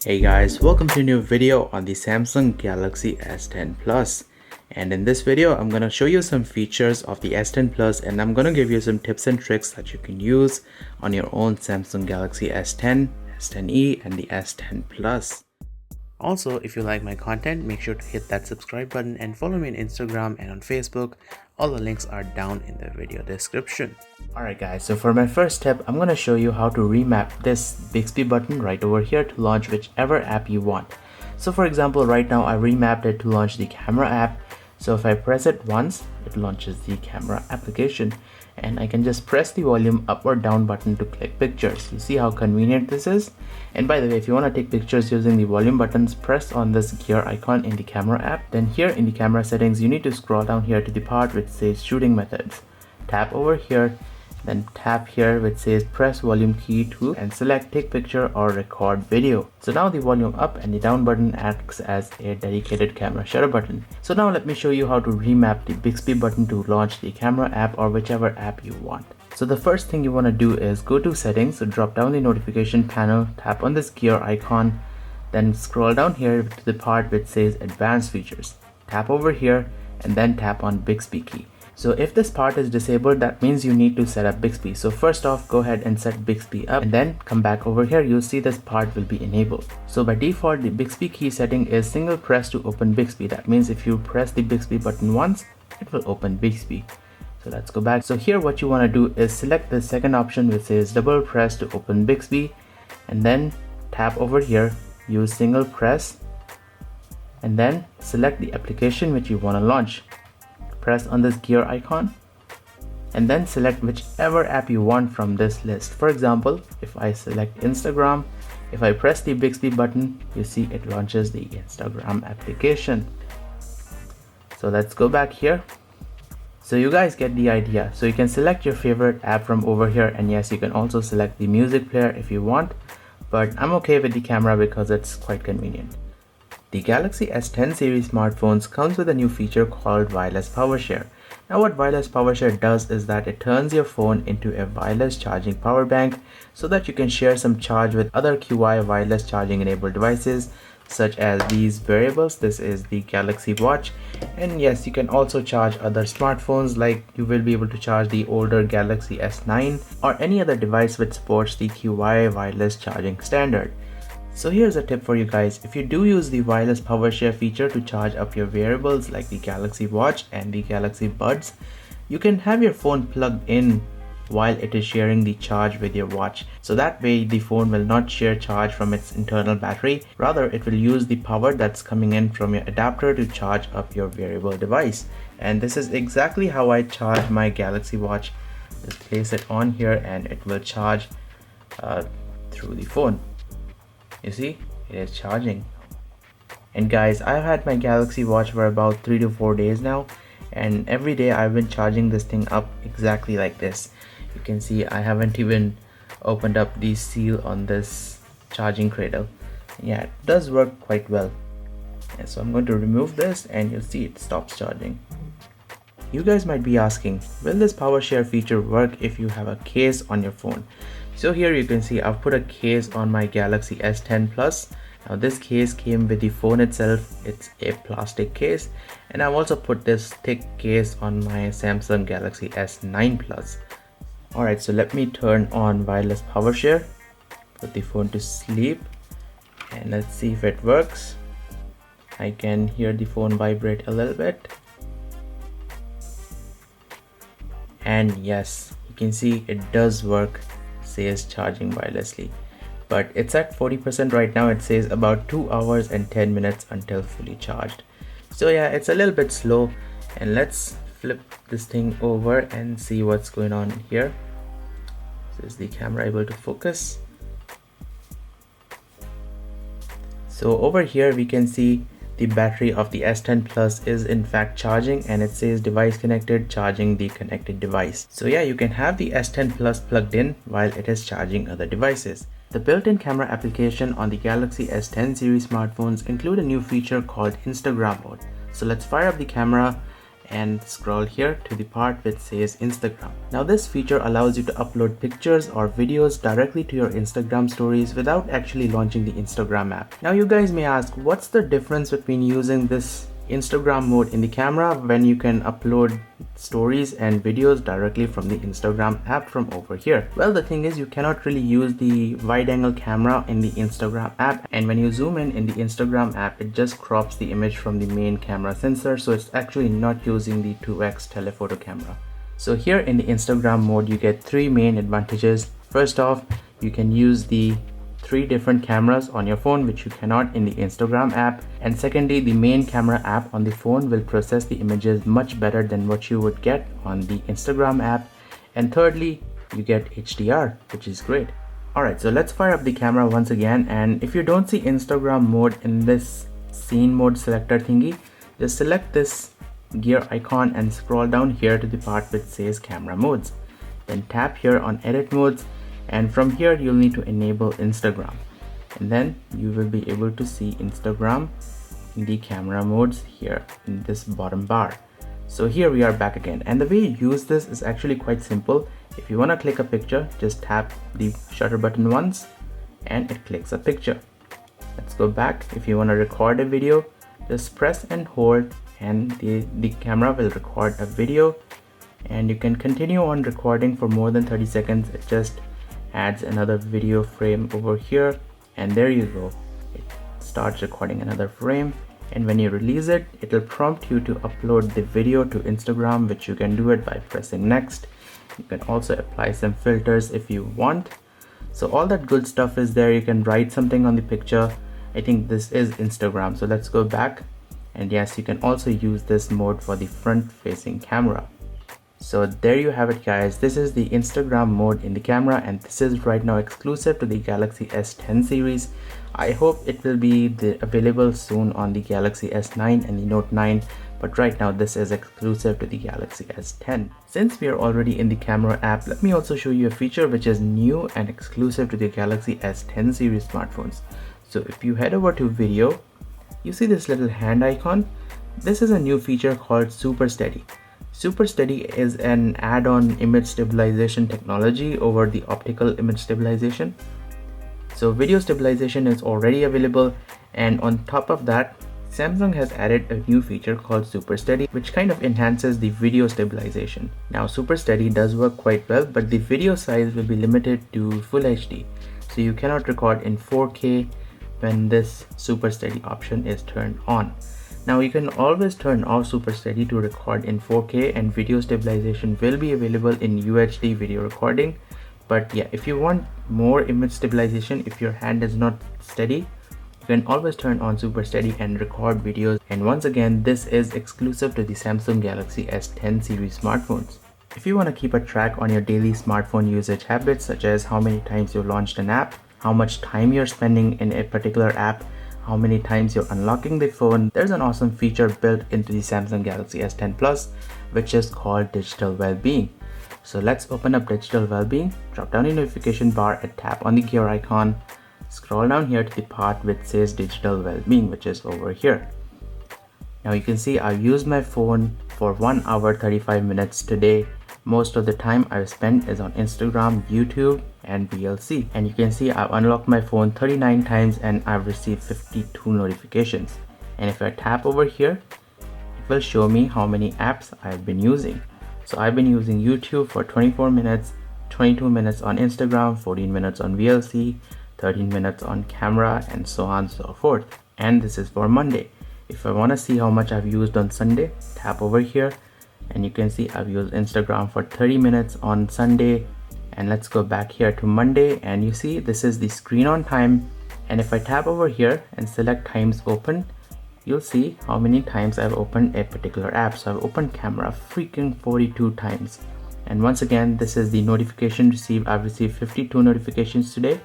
Hey guys, welcome to a new video on the Samsung Galaxy S10 Plus. And in this video, I'm going to show you some features of the S10 Plus and I'm going to give you some tips and tricks that you can use on your own Samsung Galaxy S10, S10e and the S10 Plus. Also, if you like my content, make sure to hit that subscribe button and follow me on Instagram and on Facebook. All the links are down in the video description. Alright guys, so for my first step, I'm going to show you how to remap this Bixby button right over here to launch whichever app you want. So for example, right now I remapped it to launch the camera app. So if I press it once, it launches the camera application. And I can just press the volume up or down button to click pictures. You see how convenient this is? And by the way, if you want to take pictures using the volume buttons, press on this gear icon in the camera app. Then here in the camera settings, you need to scroll down here to the part which says shooting methods. Tap over here, then tap here which says press volume key to and select take picture or record video. So now the volume up and the down button acts as a dedicated camera shutter button. So now let me show you how to remap the Bixby button to launch the camera app or whichever app you want. So the first thing you want to do is go to settings, so drop down the notification panel, tap on this gear icon, then scroll down here to the part which says advanced features. Tap over here and then tap on Bixby key. So if this part is disabled, that means you need to set up Bixby. So first off, go ahead and set Bixby up and then come back over here. You'll see this part will be enabled. So by default, the Bixby key setting is single press to open Bixby. That means if you press the Bixby button once, it will open Bixby. So let's go back. So here what you want to do is select the second option which says double press to open Bixby and then tap over here, use single press and then select the application which you want to launch. Press on this gear icon and then select whichever app you want from this list. For example, if I select Instagram, if I press the Bixby button, you see it launches the Instagram application. So let's go back here. So you guys get the idea. So you can select your favorite app from over here, and yes, you can also select the music player if you want, but I'm okay with the camera because it's quite convenient. The Galaxy S10 series smartphones comes with a new feature called wireless power share. Now what wireless power share does is that it turns your phone into a wireless charging power bank so that you can share some charge with other QI wireless charging enabled devices such as these wearables. This is the Galaxy Watch, and yes, you can also charge other smartphones, like you will be able to charge the older Galaxy S9 or any other device which supports the QI wireless charging standard. So here's a tip for you guys. If you do use the wireless power share feature to charge up your wearables like the Galaxy Watch and the Galaxy Buds, you can have your phone plugged in while it is sharing the charge with your watch. So that way the phone will not share charge from its internal battery, rather it will use the power that's coming in from your adapter to charge up your wearable device. And this is exactly how I charge my Galaxy Watch. Just place it on here and it will charge through the phone. You see, it is charging. And guys, I've had my Galaxy Watch for about 3 to 4 days now, and every day I've been charging this thing up exactly like this. You can see I haven't even opened up the seal on this charging cradle. Yeah, it does work quite well. And so I'm going to remove this and you'll see it stops charging. You guys might be asking, will this power share feature work if you have a case on your phone? So here you can see I've put a case on my Galaxy S10 Plus. Now this case came with the phone itself. It's a plastic case, and I've also put this thick case on my Samsung Galaxy S9 Plus. Alright, so let me turn on wireless power share, put the phone to sleep, and let's see if it works. I can hear the phone vibrate a little bit. And yes, you can see it does work. Says charging wirelessly, but it's at 40% right now. It says about 2 hours and 10 minutes until fully charged. So yeah, it's a little bit slow, and let's flip this thing over and see what's going on here. So is the camera able to focus? So over here we can see the battery of the S10 Plus is in fact charging, and it says device connected, charging the connected device. So yeah, you can have the S10 Plus plugged in while it is charging other devices. The built-in camera application on the Galaxy S10 series smartphones include a new feature called Instagram mode. So let's fire up the camera and scroll here to the part which says Instagram. Now this feature allows you to upload pictures or videos directly to your Instagram stories without actually launching the Instagram app. Now you guys may ask, what's the difference between using this Instagram mode in the camera when you can upload stories and videos directly from the Instagram app from over here? Well, the thing is, you cannot really use the wide angle camera in the Instagram app, and when you zoom in the Instagram app, it just crops the image from the main camera sensor, so it's actually not using the 2x telephoto camera. So here in the Instagram mode, you get three main advantages. First off, you can use the three different cameras on your phone, which you cannot in the Instagram app. And secondly, the main camera app on the phone will process the images much better than what you would get on the Instagram app. And thirdly, you get HDR, which is great. Alright, so let's fire up the camera once again, and if you don't see Instagram mode in this scene mode selector thingy, just select this gear icon and scroll down here to the part which says camera modes. Then tap here on edit modes, and from here you'll need to enable Instagram, and then you will be able to see Instagram in the camera modes here in this bottom bar. So here we are back again, and the way you use this is actually quite simple. If you want to click a picture, just tap the shutter button once and it clicks a picture. Let's go back. If you want to record a video, just press and hold and the camera will record a video, and you can continue on recording for more than 30 seconds. It just adds another video frame over here, and there you go, it starts recording another frame. And when you release it, it will prompt you to upload the video to Instagram, which you can do it by pressing next. You can also apply some filters if you want. So all that good stuff is there. You can write something on the picture. I think this is Instagram, so let's go back, and yes, you can also use this mode for the front facing camera. So there you have it guys, this is the Instagram mode in the camera, and this is right now exclusive to the Galaxy S10 series. I hope it will be available soon on the Galaxy S9 and the Note 9, but right now this is exclusive to the Galaxy S10. Since we are already in the camera app, let me also show you a feature which is new and exclusive to the Galaxy S10 series smartphones. So if you head over to video, you see this little hand icon. This is a new feature called Super Steady. Super Steady is an add-on image stabilization technology over the optical image stabilization. So video stabilization is already available, and on top of that, Samsung has added a new feature called Super Steady, which kind of enhances the video stabilization. Now Super Steady does work quite well, but the video size will be limited to Full HD. So you cannot record in 4K when this Super Steady option is turned on. Now you can always turn off Super Steady to record in 4K, and video stabilization will be available in UHD video recording. But yeah, if you want more image stabilization, if your hand is not steady, you can always turn on Super Steady and record videos. And once again, this is exclusive to the Samsung Galaxy S10 series smartphones. If you want to keep a track on your daily smartphone usage habits, such as how many times you launched an app, how much time you're spending in a particular app, how many times you're unlocking the phone, there's an awesome feature built into the Samsung Galaxy S10 Plus, which is called Digital Wellbeing. So let's open up Digital Wellbeing, drop down the notification bar and tap on the gear icon, scroll down here to the part which says Digital Wellbeing, which is over here. Now you can see I've used my phone for 1 hour 35 minutes today. Most of the time I've spent is on Instagram, YouTube and VLC, and you can see I've unlocked my phone 39 times and I've received 52 notifications. And if I tap over here, it will show me how many apps I've been using. So I've been using YouTube for 24 minutes, 22 minutes on Instagram, 14 minutes on VLC, 13 minutes on camera, and so on and so forth. And this is for Monday. If I want to see how much I've used on Sunday, tap over here and you can see I've used Instagram for 30 minutes on Sunday. And let's go back here to Monday, and you see this is the screen on time. And if I tap over here and select times open, you'll see how many times I've opened a particular app. So I've opened camera freaking 42 times. And once again, this is the notification received. I've received 52 notifications today,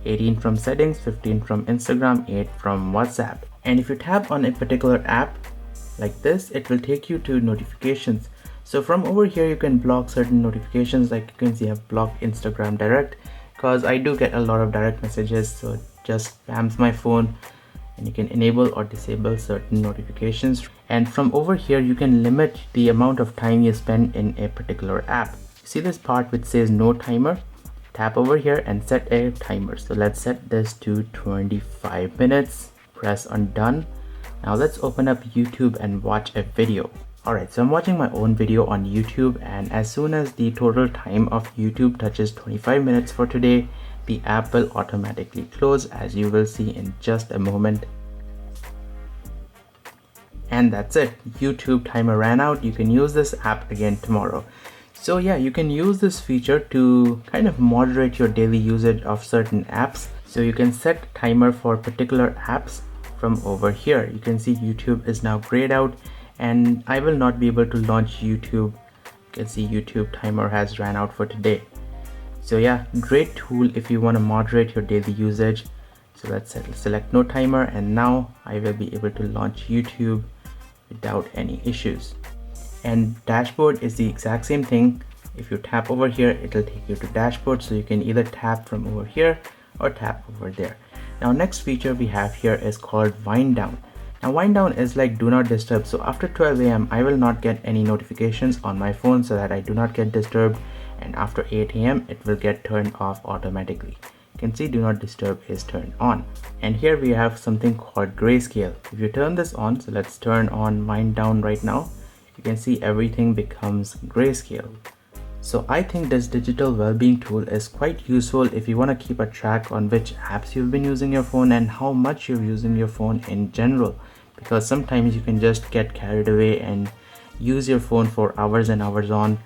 18 from settings, 15 from Instagram, 8 from WhatsApp. And if you tap on a particular app like this, it will take you to notifications. So from over here, you can block certain notifications. Like you can see I've blocked Instagram direct because I do get a lot of direct messages, so it just spams my phone. And you can enable or disable certain notifications. And from over here, you can limit the amount of time you spend in a particular app. See this part which says no timer? Tap over here and set a timer. So let's set this to 25 minutes. Press on done. Now let's open up YouTube and watch a video. Alright, so I'm watching my own video on YouTube, and as soon as the total time of YouTube touches 25 minutes for today, the app will automatically close, as you will see in just a moment. And that's it. YouTube timer ran out. You can use this app again tomorrow. So yeah, you can use this feature to kind of moderate your daily usage of certain apps. So you can set timer for particular apps from over here. You can see YouTube is now grayed out, and I will not be able to launch YouTube. You can see YouTube timer has ran out for today. So yeah, great tool if you want to moderate your daily usage. So let's select no timer, and now I will be able to launch YouTube without any issues. And dashboard is the exact same thing. If you tap over here, it'll take you to dashboard, so you can either tap from over here or tap over there. Now next feature we have here is called wind down. Now wind down is like do not disturb. So after 12 AM I will not get any notifications on my phone so that I do not get disturbed, and after 8 AM it will get turned off automatically. You can see do not disturb is turned on. And here we have something called grayscale. If you turn this on, so let's turn on wind down right now, you can see everything becomes grayscale. So I think this digital well-being tool is quite useful if you want to keep a track on which apps you've been using your phone and how much you're using your phone in general, because sometimes you can just get carried away and use your phone for hours and hours on.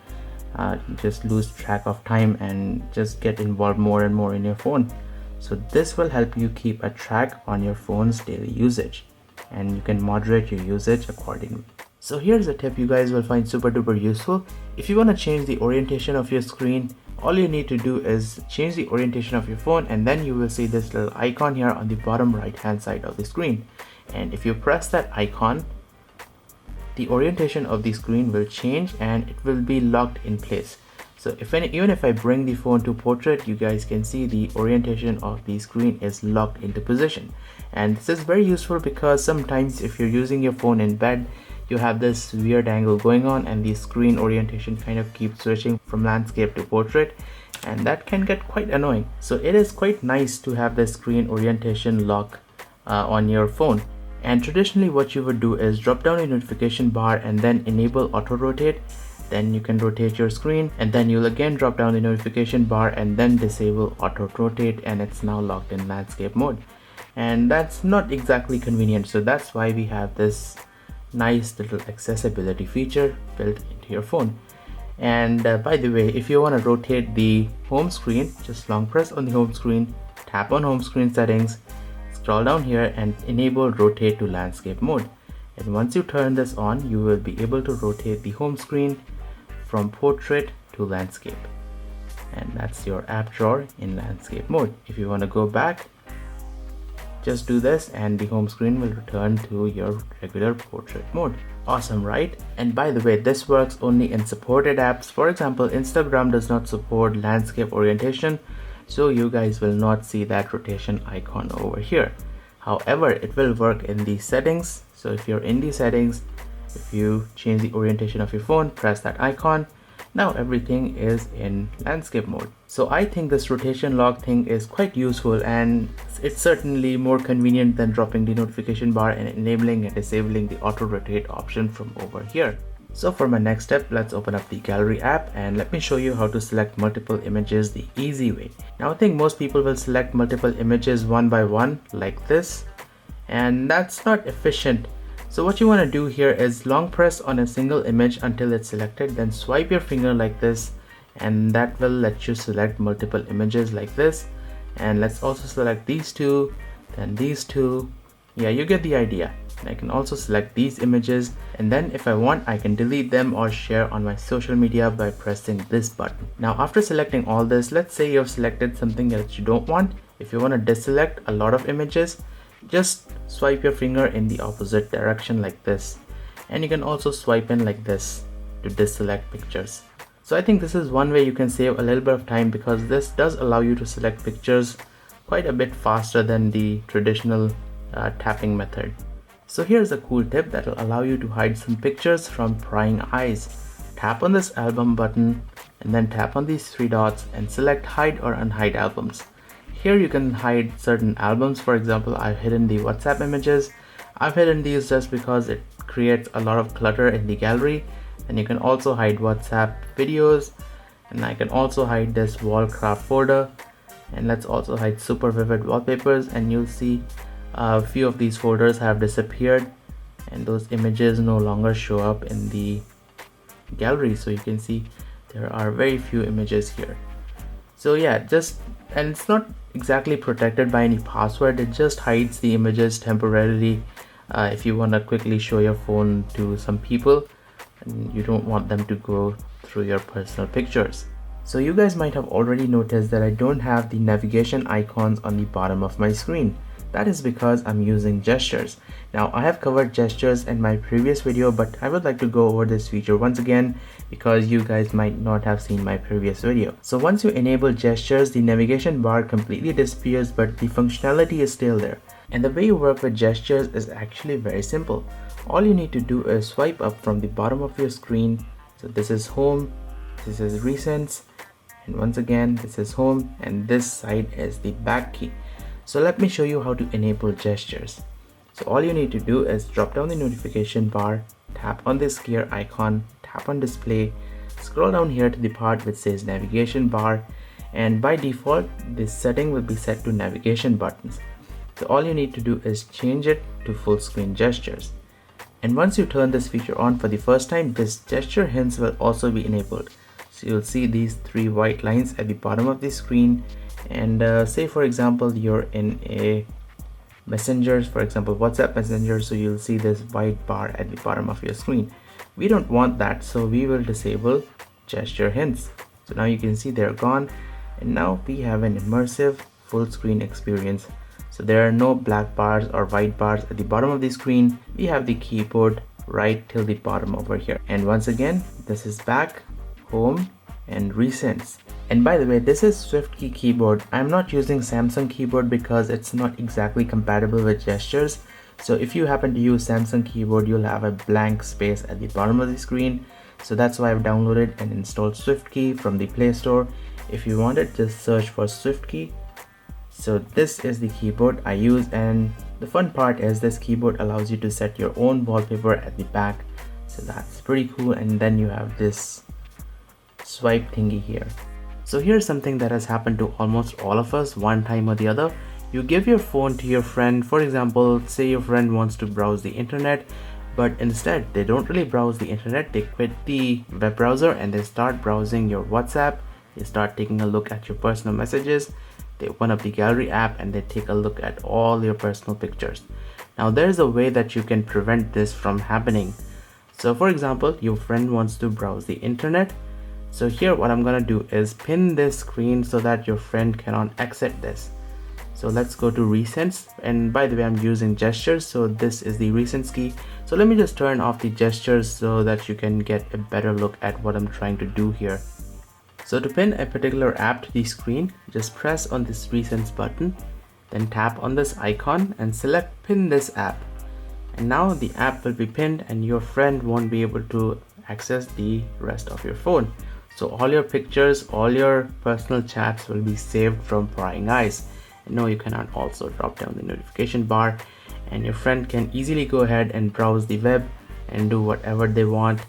You just lose track of time and just get involved more and more in your phone. So this will help you keep a track on your phone's daily usage, and you can moderate your usage accordingly. So here's a tip you guys will find super duper useful. If you want to change the orientation of your screen, all you need to do is change the orientation of your phone, and then you will see this little icon here on the bottom right hand side of the screen. And if you press that icon, the orientation of the screen will change and it will be locked in place. So even if I bring the phone to portrait, you guys can see the orientation of the screen is locked into position. And this is very useful because sometimes if you're using your phone in bed, you have this weird angle going on and the screen orientation kind of keeps switching from landscape to portrait, and that can get quite annoying. So it is quite nice to have the screen orientation lock on your phone. And traditionally what you would do is drop down a notification bar and then enable auto rotate. Then you can rotate your screen, and then you'll again drop down the notification bar and then disable auto rotate, and it's now locked in landscape mode. And that's not exactly convenient, so that's why we have this nice little accessibility feature built into your phone. And by the way, if you want to rotate the home screen, just long press on the home screen, tap on home screen settings, scroll down here and enable rotate to landscape mode. And once you turn this on, you will be able to rotate the home screen from portrait to landscape, and that's your app drawer in landscape mode. If you want to go back, just do this and the home screen will return to your regular portrait mode. Awesome, right? And by the way, this works only in supported apps. For example, Instagram does not support landscape orientation, so you guys will not see that rotation icon over here. However, it will work in the settings. So if you're in the settings, if you change the orientation of your phone, press that icon, now everything is in landscape mode. So I think this rotation lock thing is quite useful, and it's certainly more convenient than dropping the notification bar and enabling and disabling the auto rotate option from over here. So for my next step, let's open up the gallery app and let me show you how to select multiple images the easy way. Now I think most people will select multiple images one by one like this, and that's not efficient. So what you want to do here is long press on a single image until it's selected, then swipe your finger like this, and that will let you select multiple images like this. And let's also select these two, then these two. Yeah, you get the idea. And I can also select these images, and then if I want, I can delete them or share on my social media by pressing this button. Now after selecting all this, let's say you've selected something that you don't want. If you want to deselect a lot of images, just swipe your finger in the opposite direction like this, and you can also swipe in like this to deselect pictures. So I think this is one way you can save a little bit of time, because this does allow you to select pictures quite a bit faster than the traditional tapping method. So here's a cool tip that will allow you to hide some pictures from prying eyes. Tap on this album button and then tap on these three dots and select hide or unhide albums. Here you can hide certain albums. For example, I've hidden the WhatsApp images. I've hidden these just because it creates a lot of clutter in the gallery. And you can also hide WhatsApp videos, and I can also hide this wall craft folder, and let's also hide super vivid wallpapers, and you'll see a few of these folders have disappeared and those images no longer show up in the gallery. So you can see there are very few images here. So yeah, and it's not exactly protected by any password, it just hides the images temporarily if you want to quickly show your phone to some people and you don't want them to go through your personal pictures. So you guys might have already noticed that I don't have the navigation icons on the bottom of my screen. That is because I'm using gestures. Now I have covered gestures in my previous video, but I would like to go over this feature once again because you guys might not have seen my previous video. So once you enable gestures, the navigation bar completely disappears, but the functionality is still there. And the way you work with gestures is actually very simple. All you need to do is swipe up from the bottom of your screen. So this is home, this is recents, and once again this is home, and this side is the back key. So let me show you how to enable gestures. So all you need to do is drop down the notification bar, tap on this gear icon, tap on display, scroll down here to the part which says navigation bar, and by default this setting will be set to navigation buttons. So all you need to do is change it to full screen gestures. And once you turn this feature on for the first time, this gesture hints will also be enabled. So you'll see these three white lines at the bottom of the screen, and say for example you're in a messengers, for example WhatsApp Messenger, so you'll see this white bar at the bottom of your screen. We don't want that, so we will disable gesture hints. So now you can see they're gone, and now we have an immersive full screen experience. So there are no black bars or white bars at the bottom of the screen. We have the keyboard right till the bottom over here. And once again, this is back, home, and recents. And by the way, this is SwiftKey keyboard. I'm not using Samsung keyboard because it's not exactly compatible with gestures. So if you happen to use Samsung keyboard, you'll have a blank space at the bottom of the screen. So that's why I've downloaded and installed SwiftKey from the Play Store. If you want it, just search for SwiftKey. So this is the keyboard I use, and the fun part is this keyboard allows you to set your own wallpaper at the back. So that's pretty cool, and then you have this swipe thingy here. So here's something that has happened to almost all of us one time or the other. You give your phone to your friend. For example, say your friend wants to browse the internet, but instead they don't really browse the internet. They quit the web browser and they start browsing your WhatsApp. They start taking a look at your personal messages. They open up the gallery app and they take a look at all your personal pictures. Now there's a way that you can prevent this from happening. So for example, your friend wants to browse the internet. So here what I'm gonna do is pin this screen so that your friend cannot exit this. So let's go to recents, and by the way I'm using gestures, so this is the recents key. So let me just turn off the gestures so that you can get a better look at what I'm trying to do here. So to pin a particular app to the screen, just press on this recents button, then tap on this icon and select pin this app. And now the app will be pinned and your friend won't be able to access the rest of your phone. So all your pictures, all your personal chats will be saved from prying eyes. And no, you cannot also drop down the notification bar, and your friend can easily go ahead and browse the web and do whatever they want,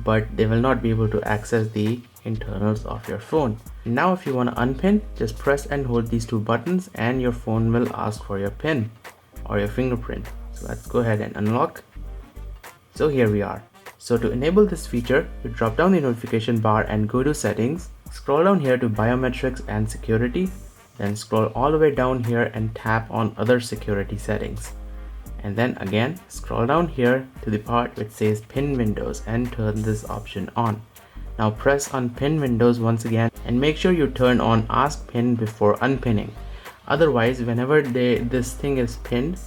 but they will not be able to access the internals of your phone. Now if you want to unpin, just press and hold these two buttons and your phone will ask for your pin or your fingerprint. So let's go ahead and unlock. So here we are. So to enable this feature, you drop down the notification bar and go to settings, scroll down here to biometrics and security, then scroll all the way down here and tap on other security settings. And then again scroll down here to the part which says pin windows and turn this option on. Now press on pin windows once again and make sure you turn on ask pin before unpinning. Otherwise, whenever this thing is pinned,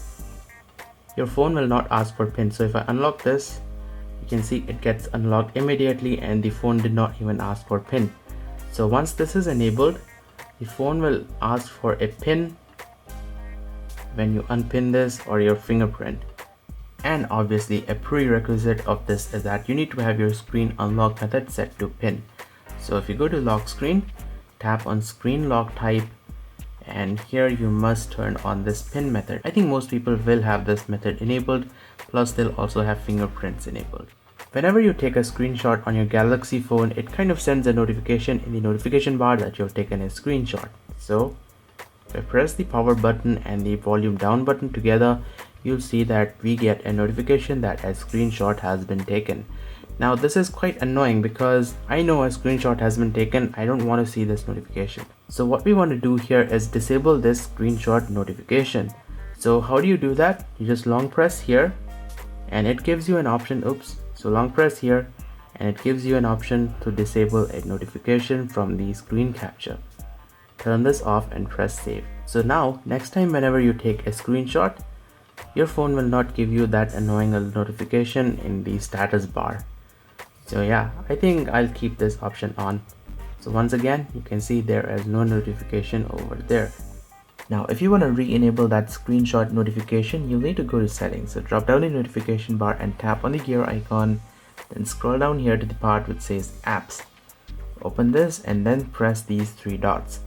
your phone will not ask for pin. So if I unlock this, you can see it gets unlocked immediately and the phone did not even ask for pin. So once this is enabled, the phone will ask for a pin when you unpin this or your fingerprint. And obviously a prerequisite of this is that you need to have your screen unlock method set to pin. So if you go to lock screen, tap on screen lock type, and here you must turn on this pin method. I think most people will have this method enabled, plus they'll also have fingerprints enabled. Whenever you take a screenshot on your Galaxy phone, it kind of sends a notification in the notification bar that you've taken a screenshot. So if I press the power button and the volume down button together, you'll see that we get a notification that a screenshot has been taken. Now this is quite annoying because I know a screenshot has been taken. I don't want to see this notification. So what we want to do here is disable this screenshot notification. So how do you do that? You just long press here and it gives you an option. So long press here and it gives you an option to disable a notification from the screen capture. Turn this off and press save. So now next time whenever you take a screenshot, your phone will not give you that annoying notification in the status bar. So yeah, I think I'll keep this option on. So once again, you can see there is no notification over there. Now if you want to re-enable that screenshot notification, you'll need to go to settings. So drop down the notification bar and tap on the gear icon, then scroll down here to the part which says apps. Open this and then press these three dots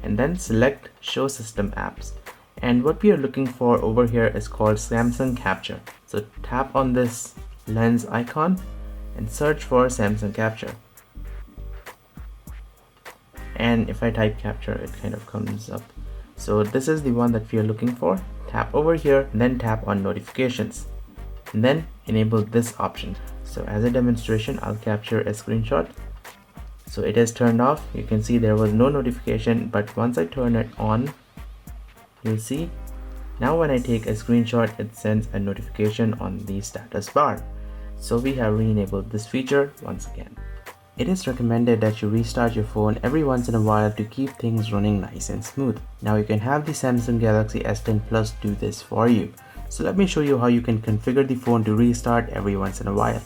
and then select show system apps. And what we are looking for over here is called Samsung Capture. So tap on this lens icon and search for Samsung Capture. And if I type capture, it kind of comes up. So this is the one that we are looking for. Tap over here and then tap on notifications and then enable this option. So as a demonstration, I'll capture a screenshot. So it is turned off. You can see there was no notification, but once I turn it on, you'll see now when I take a screenshot, it sends a notification on the status bar. So we have re-enabled this feature once again. It is recommended that you restart your phone every once in a while to keep things running nice and smooth. Now you can have the Samsung Galaxy S10 Plus do this for you. So let me show you how you can configure the phone to restart every once in a while.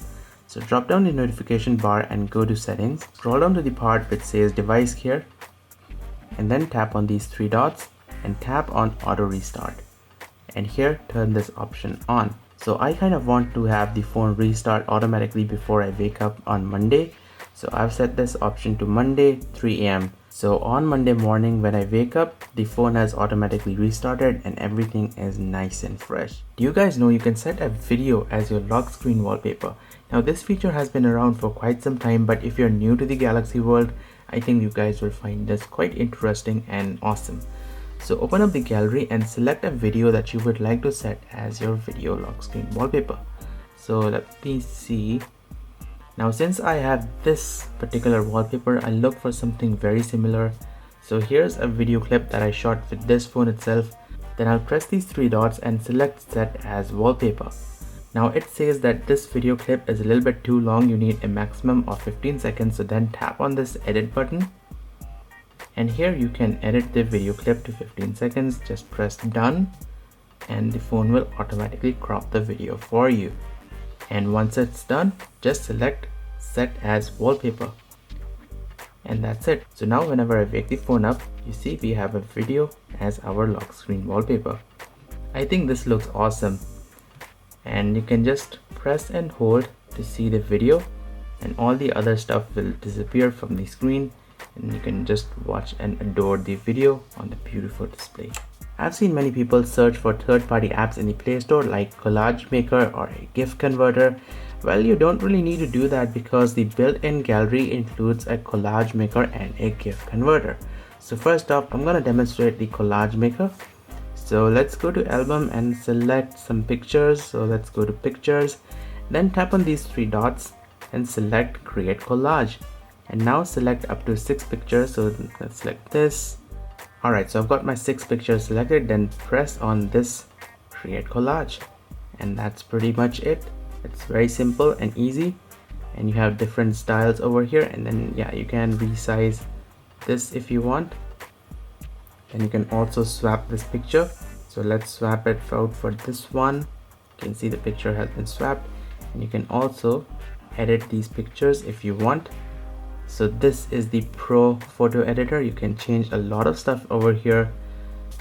So drop down the notification bar and go to settings. Scroll down to the part which says device here and then tap on these three dots and tap on auto restart. And here turn this option on. So I kind of want to have the phone restart automatically before I wake up on Monday. So I've set this option to Monday 3 AM. So on Monday morning when I wake up, the phone has automatically restarted and everything is nice and fresh. Do you guys know you can set a video as your lock screen wallpaper? Now this feature has been around for quite some time, but if you're new to the Galaxy world, I think you guys will find this quite interesting and awesome. So open up the gallery and select a video that you would like to set as your video lock screen wallpaper. So let me see. Now since I have this particular wallpaper, I'll look for something very similar. So here's a video clip that I shot with this phone itself. Then I'll press these three dots and select set as wallpaper. Now it says that this video clip is a little bit too long. You need a maximum of 15 seconds. So then tap on this edit button. And here you can edit the video clip to 15 seconds. Just press done and the phone will automatically crop the video for you. And once it's done, just select set as wallpaper. And that's it. So now whenever I wake the phone up, you see we have a video as our lock screen wallpaper. I think this looks awesome. And you can just press and hold to see the video and all the other stuff will disappear from the screen and you can just watch and adore the video on the beautiful display. I've seen many people search for third-party apps in the Play Store like Collage Maker or a GIF converter. Well, you don't really need to do that because the built-in gallery includes a Collage Maker and a GIF converter. So first off, I'm going to demonstrate the Collage Maker. So let's go to album and select some pictures. So let's go to pictures, then tap on these three dots and select create collage. And now select up to 6 pictures. So let's select this. Alright, so I've got my 6 pictures selected, then press on this create collage. And that's pretty much it. It's very simple and easy. And you have different styles over here. And then yeah, you can resize this if you want. And you can also swap this picture. So let's swap it out for this one. You can see the picture has been swapped. And you can also edit these pictures if you want. So this is the Pro photo editor. You can change a lot of stuff over here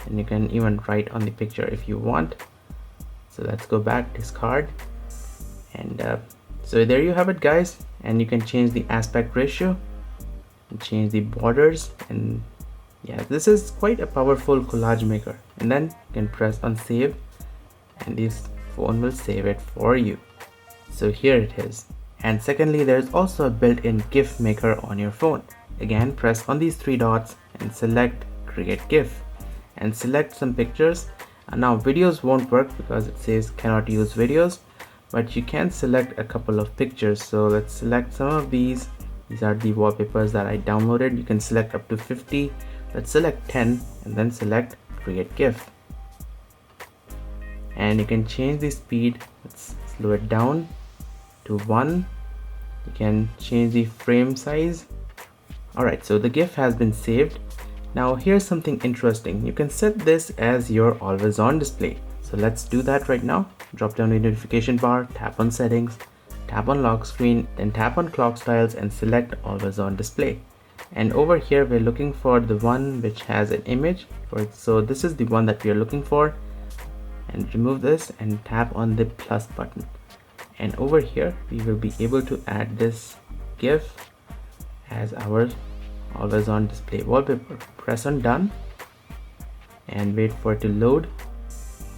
and you can even write on the picture if you want. So let's go back, discard, and so there you have it, guys. And you can change the aspect ratio and change the borders, and yeah, this is quite a powerful collage maker. And then you can press on save, and this phone will save it for you. So here it is. And secondly, there's also a built-in GIF maker on your phone. Again, press on these three dots and select create GIF and select some pictures. And now videos won't work because it says cannot use videos, but you can select a couple of pictures. So let's select some of these. These are the wallpapers that I downloaded. You can select up to 50. Let's select 10 and then select create GIF. And you can change the speed. Let's slow it down to 1. You can change the frame size. Alright, so the GIF has been saved. Now here's something interesting. You can set this as your always on display. So let's do that right now. Drop down the notification bar, tap on settings, tap on lock screen, then tap on clock styles and select always on display. And over here we're looking for the one which has an image for it. So this is the one that we are looking for. And remove this and tap on the plus button. And over here we will be able to add this GIF as our always on display wallpaper. Press on done and wait for it to load.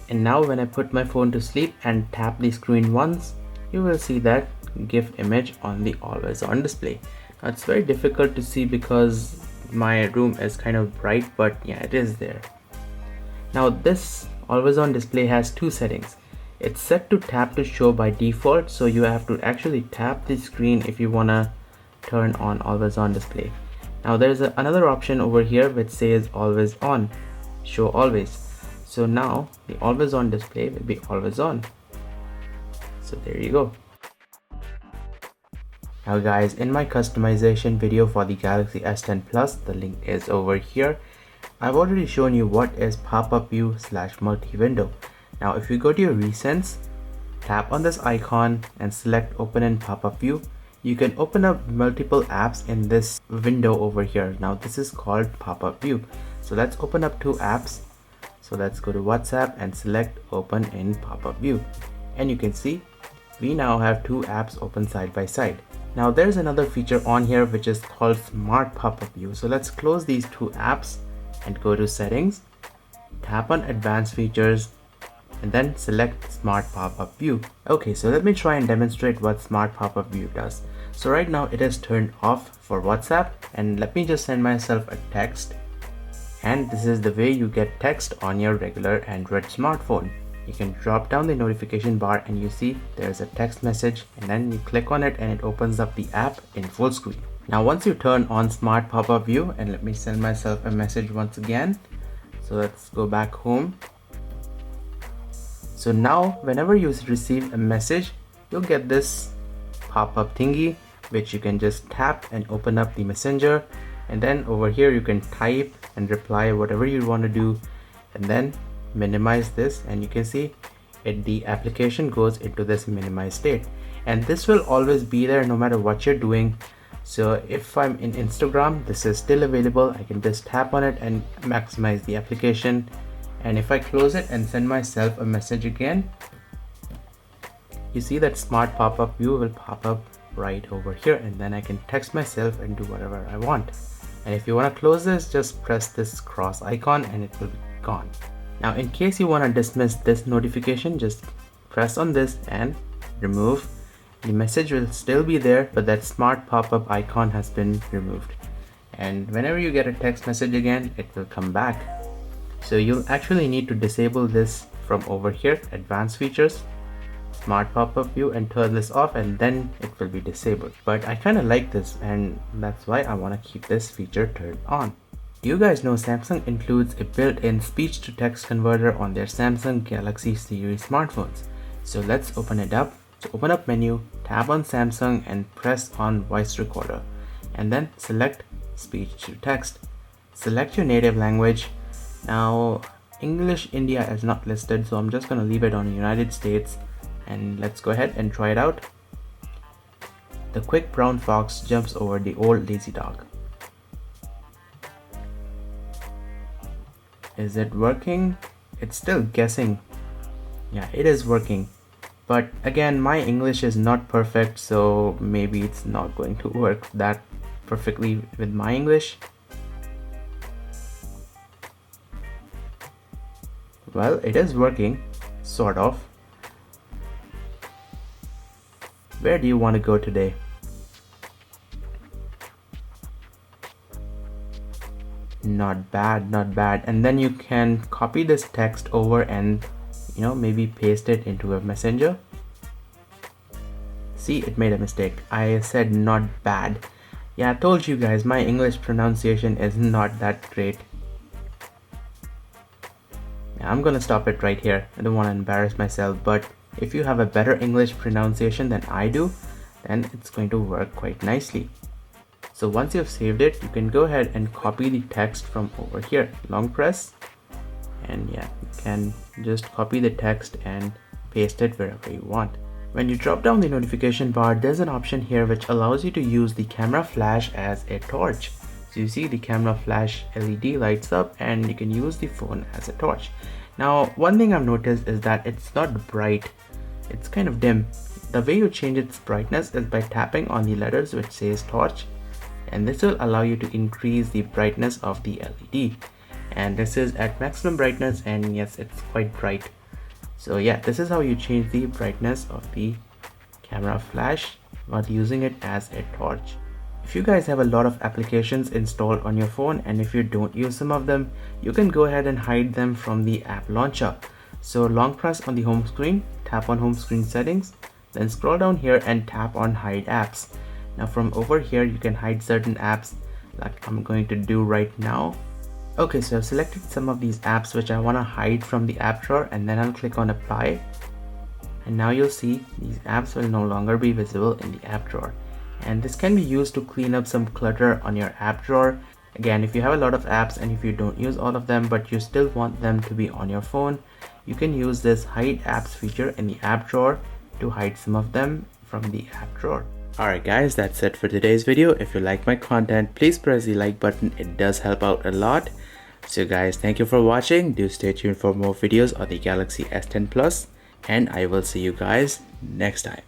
And now when I put my phone to sleep and tap the screen once, you will see that GIF image on the always on display. Now it's very difficult to see because my room is kind of bright, but yeah, it is there. Now this always on display has two settings. It's set to tap to show by default, so you have to actually tap the screen if you wanna turn on always on display. Now there's another option over here which says always on, show always. So now the always on display will be always on. So there you go. Now guys, in my customization video for the Galaxy S10 Plus, the link is over here. I've already shown you what is pop-up view / multi-window. Now if you go to your recents, tap on this icon and select open in pop-up view, you can open up multiple apps in this window over here. Now this is called pop-up view. So let's open up two apps. So let's go to WhatsApp and select open in pop-up view. And you can see we now have two apps open side by side. Now there's another feature on here which is called smart pop-up view. So let's close these two apps and go to settings, tap on advanced features, and then select smart pop-up view. Okay, so let me try and demonstrate what smart pop-up view does. So right now it is turned off for WhatsApp, and let me just send myself a text. And this is the way you get text on your regular Android smartphone. You can drop down the notification bar and you see there's a text message, and then you click on it and it opens up the app in full screen. Now once you turn on smart pop-up view, and let me send myself a message once again. So let's go back home. So now whenever you receive a message, you'll get this pop-up thingy which you can just tap and open up the messenger, and then over here you can type and reply whatever you want to do, and then minimize this, and you can see the application goes into this minimize state, and this will always be there no matter what you're doing. So if I'm in Instagram, this is still available. I can just tap on it and maximize the application. And if I close it and send myself a message again, you see that smart pop-up view will pop up right over here, and then I can text myself and do whatever I want. And if you want to close this, just press this cross icon and it will be gone. Now in case you want to dismiss this notification, just press on this and remove. The message will still be there, but that smart pop-up icon has been removed. And whenever you get a text message again, it will come back. So you'll actually need to disable this from over here, advanced features, smart pop-up view, and turn this off, and then it will be disabled. But I kind of like this, and that's why I want to keep this feature turned on. You guys know Samsung includes a built-in speech-to-text converter on their Samsung Galaxy series smartphones. So let's open it up. So open up menu, tap on Samsung and press on voice recorder, and then select speech-to-text. Select your native language. Now English India is not listed, so I'm just going to leave it on United States, and let's go ahead and try it out. The quick brown fox jumps over the old lazy dog. Is it working? It's still guessing. Yeah, it is working. But again, my English is not perfect, so maybe it's not going to work that perfectly with my English. Well, it is working, sort of. Where do you want to go today? Not bad, not bad. And then you can copy this text over and maybe paste it into a messenger. See, it made a mistake. I said not bad. Yeah, I told you guys my English pronunciation is not that great. Yeah, I'm gonna stop it right here. I don't want to embarrass myself, but if you have a better English pronunciation than I do, then it's going to work quite nicely. So once you've saved it, you can go ahead and copy the text from over here. Long press, and yeah, you can just copy the text and paste it wherever you want. When you drop down the notification bar, there's an option here which allows you to use the camera flash as a torch. So you see the camera flash LED lights up and you can use the phone as a torch. Now, one thing I've noticed is that it's not bright, it's kind of dim. The way you change its brightness is by tapping on the letters which says torch, and this will allow you to increase the brightness of the LED. And this is at maximum brightness, and yes, it's quite bright. So yeah, this is how you change the brightness of the camera flash while using it as a torch. If you guys have a lot of applications installed on your phone, and if you don't use some of them, you can go ahead and hide them from the app launcher. So long press on the home screen, tap on home screen settings, then scroll down here and tap on hide apps. Now from over here you can hide certain apps like I'm going to do right now. Okay, so I've selected some of these apps which I want to hide from the app drawer, and then I'll click on apply. And now you'll see these apps will no longer be visible in the app drawer. And this can be used to clean up some clutter on your app drawer. Again, if you have a lot of apps and if you don't use all of them but you still want them to be on your phone, you can use this hide apps feature in the app drawer to hide some of them from the app drawer. Alright guys, that's it for today's video. If you like my content, please press the like button. It does help out a lot. So guys, thank you for watching. Do stay tuned for more videos on the Galaxy S10 Plus, and I will see you guys next time.